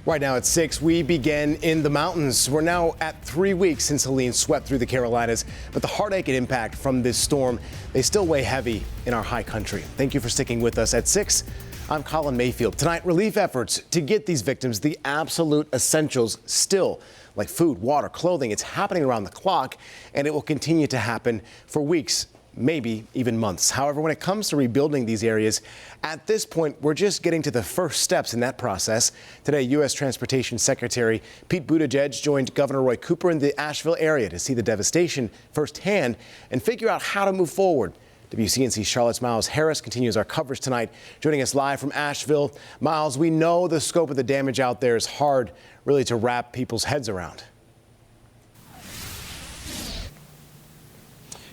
Right now at 6, we begin in the mountains. We're now at 3 weeks since Helene swept through the Carolinas, but the heartache and impact from this storm, they still weigh heavy in our high country. Thank you for sticking with us. At 6, I'm Colin Mayfield. Tonight, relief efforts to get these victims the absolute essentials still, like food, water, clothing. It's happening around the clock, and it will continue to happen for weeks, maybe even months. However, when it comes to rebuilding these areas, at this point, we're just getting to the first steps in that process. Today, U.S. Transportation Secretary Pete Buttigieg joined Governor Roy Cooper in the Asheville area to see the devastation firsthand and figure out how to move forward. WCNC Charlotte's Miles Harris continues our coverage tonight, joining us live from Asheville. Miles, we know the scope of the damage out there is hard really to wrap people's heads around.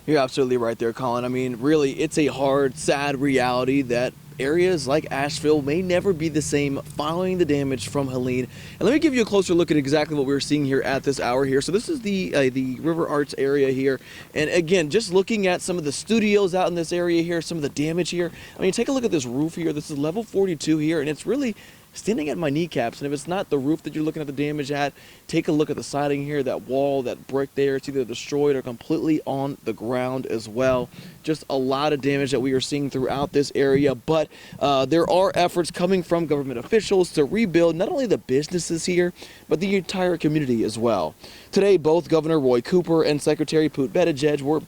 You're absolutely right there, Colin. I mean, really, it's a hard, sad reality that areas like Asheville may never be the same following the damage from Helene. And let me give you a closer look at exactly what we're seeing here at this hour here. So this is the River Arts area here. And again, just looking at some of the studios out in this area here, some of the damage here. I mean, take a look at this roof here. This is level 42 here, and it's really standing at my kneecaps. And if it's not the roof that you're looking at the damage at, take a look at the siding here, that wall, that brick there. It's either destroyed or completely on the ground as well. Just a lot of damage that we are seeing throughout this area. But there are efforts coming from government officials to rebuild not only the businesses here, but the entire community as well. Today, both Governor Roy Cooper and Secretary Pete Buttigieg were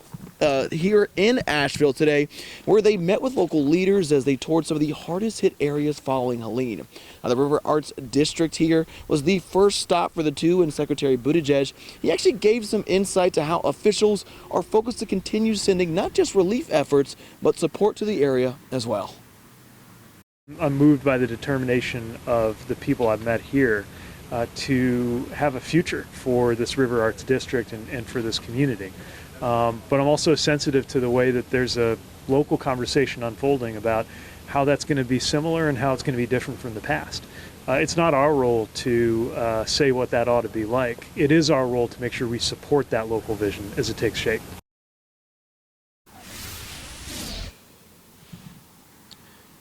here in Asheville today, where they met with local leaders as they toured some of the hardest hit areas following Helene. Now, the River Arts District here was the first stop for the two, and Secretary Buttigieg, he actually gave some insight to how officials are focused to continue sending not just relief efforts, but support to the area as well. I'm moved by the determination of the people I've met here to have a future for this River Arts District and for this community. But I'm also sensitive to the way that there's a local conversation unfolding about how that's going to be similar and how it's going to be different from the past. It's not our role to say what that ought to be like. It is our role to make sure we support that local vision as it takes shape.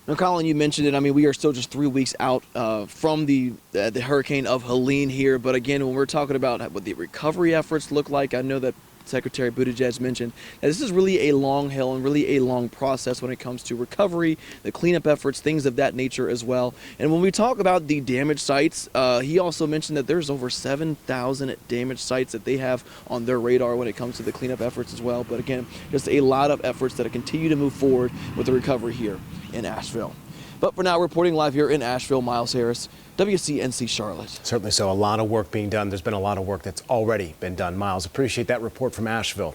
Now, Colin, you mentioned it. I mean, we are still just 3 weeks out from the hurricane of Helene here. But again, when we're talking about what the recovery efforts look like, I know that Secretary Buttigieg mentioned that this is really a long haul and really a long process when it comes to recovery, the cleanup efforts, things of that nature as well. And when we talk about the damaged sites, he also mentioned that there's over 7,000 damaged sites that they have on their radar when it comes to the cleanup efforts as well. But again, just a lot of efforts that continue to move forward with the recovery here in Asheville. But for now, reporting live here in Asheville, Miles Harris, WCNC Charlotte. Certainly so. A lot of work being done. There's been a lot of work that's already been done. Miles, appreciate that report from Asheville.